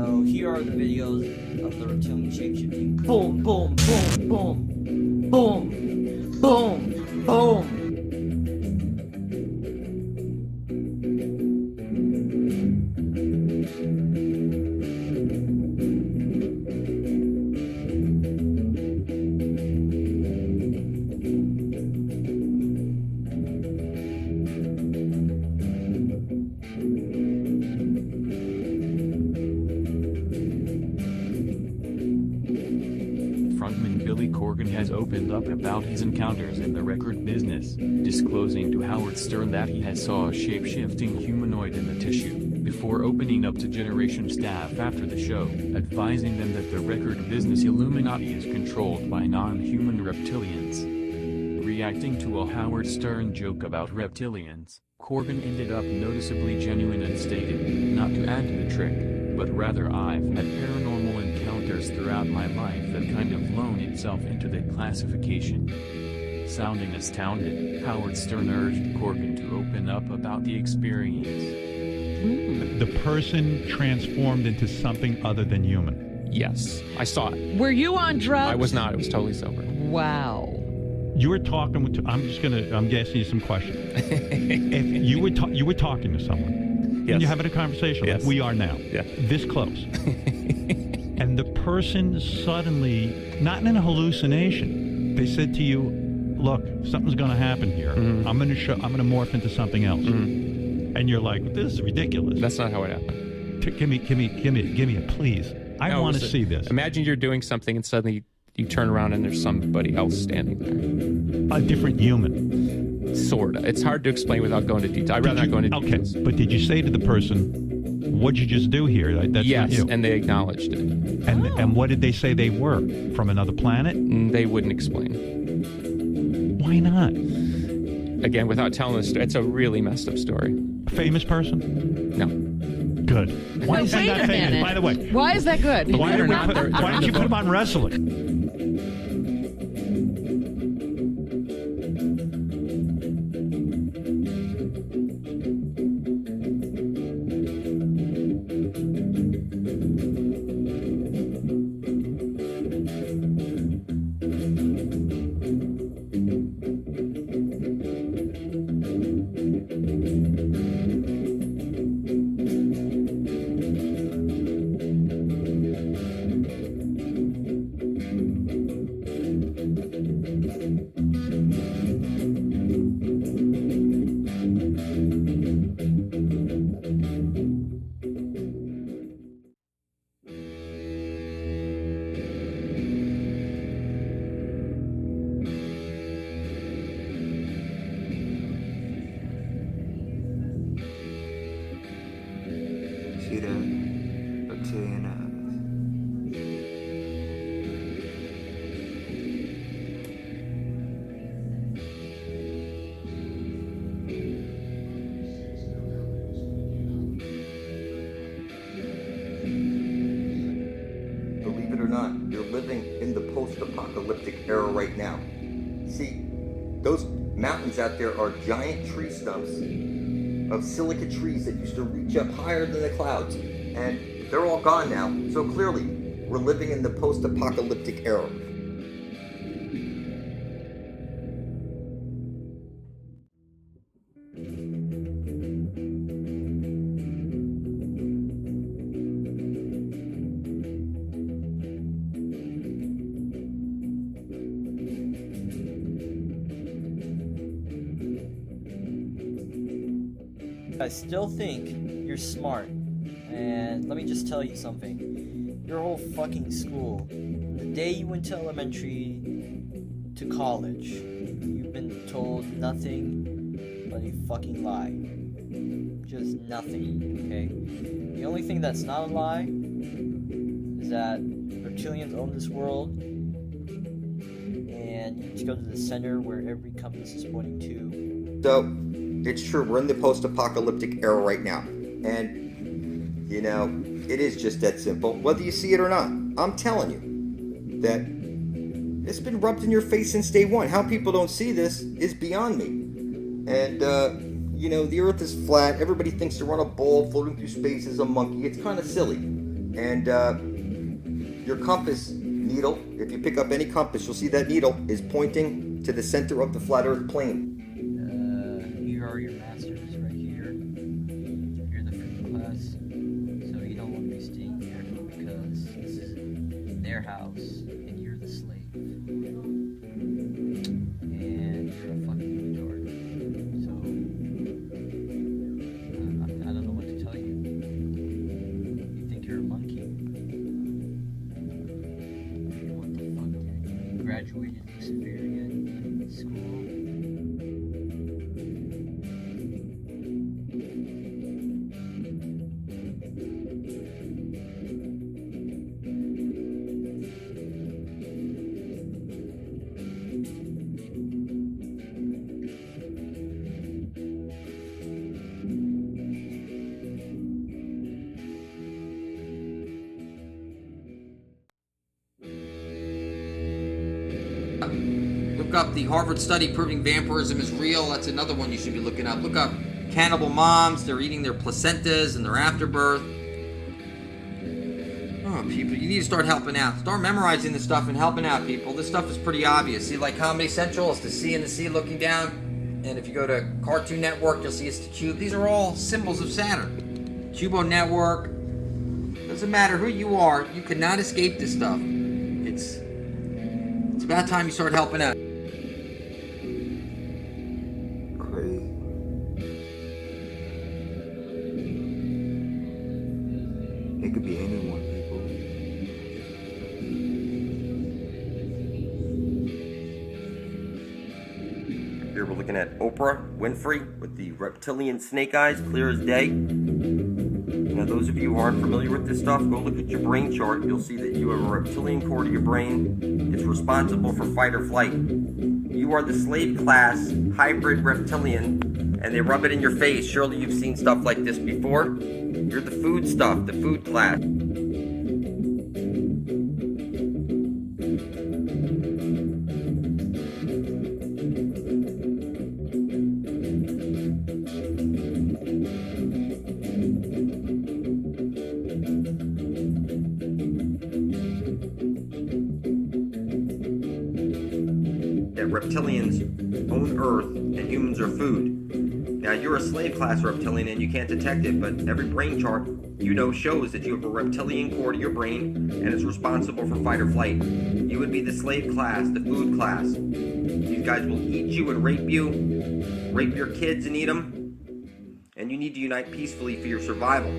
So here are the videos of the reptilian shapeshifting. Boom, boom, boom, boom, boom, boom, boom. Frontman Billy Corgan has opened up about his encounters in the record business, disclosing to Howard Stern that he has saw a shape-shifting humanoid in the tissue, before opening up to Generation staff after the show, advising them that the record business Illuminati is controlled by non-human reptilians. Reacting to a Howard Stern joke about reptilians, Corgan ended up noticeably genuine and stated, "Not to add to the trick, but rather I've had paranormal encounters throughout my life that kind of loan itself into that classification." Sounding astounded, Howard Stern urged Corgan to open up about the experience. The person transformed into something other than human. Yes, I saw it. Were you on drugs? I was not. It was totally sober. Wow. You were talking with, I'm asking you some questions. If you were talking to someone, Yes. and you're having a conversation Yes. like we are now, Yeah. this close, and the person suddenly, not in a hallucination, they said to you, "Look, something's going to happen here. Mhm. I'm going to morph into something else," and you're like, "This is ridiculous." That's not how it happened. Give me a please. I No, want to it was see this. Imagine you're doing something and suddenly you turn around and there's somebody else standing there. A different human. Sorta. It's hard to explain without going into detail. I'd rather not go into details. Okay, but did you say to the person, "What'd you just do here? That's Yes, not you." and they acknowledged it. And what did they say they were? From another planet? They wouldn't explain. Why not? Again, without telling the story, it's a really messed up story. A famous person? No. Good. Why No, is he wait not a famous? minute. By the way, Why is that good? why Believe it or don't not, they're you in the put him book. on wrestling? See the reptilian Believe it or not, you're living in the post-apocalyptic era right now. See, those mountains out there are giant tree stumps of silica trees that used to reach up higher than the clouds, and they're all gone now. So clearly, we're living in the post-apocalyptic era. I still think you're smart, and let me just tell you something. Your whole fucking school, the day you went to elementary to college, you've been told nothing but a fucking lie. Just nothing, okay? The only thing that's not a lie is that reptilians own this world, and you need to go to the center where every compass is pointing to. So, it's true, we're in the post-apocalyptic era right now. And, you know, it is just that simple, whether you see it or not. I'm telling you that it's been rubbed in your face since day one. How people don't see this is beyond me. And, you know, the earth is flat. Everybody thinks they're on a ball floating through space as a monkey. It's kind of silly. And your compass needle, if you pick up any compass, you'll see that needle is pointing to the center of the flat Earth plane. Here are your masters right here. You're the food class, so you don't want to be staying here because this is their house and you're the slave. And you're a fucking retard. So, I don't know what to tell you. You think you're a monkey? What the fuck, dude? You graduated Luciferian school? Look up the Harvard study proving vampirism is real. That's another one you should be looking up. Look up cannibal moms. They're eating their placentas and their afterbirth. Oh, people, you need to start helping out. Start memorizing this stuff and helping out, people. This stuff is pretty obvious. See, like Comedy Central, it's the C and the C looking down. And if you go to Cartoon Network, you'll see it's the cube. These are all symbols of Saturn. Cubo Network. Doesn't matter who you are, you cannot escape this stuff. It's about time you start helping out. Crazy. It could be anyone, people. Here we're looking at Oprah Winfrey with the reptilian snake eyes, clear as day. Now, those of you who aren't familiar with this stuff, go look at your brain chart. You'll see that you have a reptilian core to your brain. It's responsible for fight or flight. You are the slave class hybrid reptilian, and they rub it in your face. Surely you've seen stuff like this before. You're the food stuff, the food class. That reptilians own Earth and humans are food. Now, you're a slave class reptilian and you can't detect it, but every brain chart you know shows that you have a reptilian core to your brain and it's responsible for fight or flight. You would be the slave class, the food class. These guys will eat you and rape your kids and eat them, and you need to unite peacefully for your survival.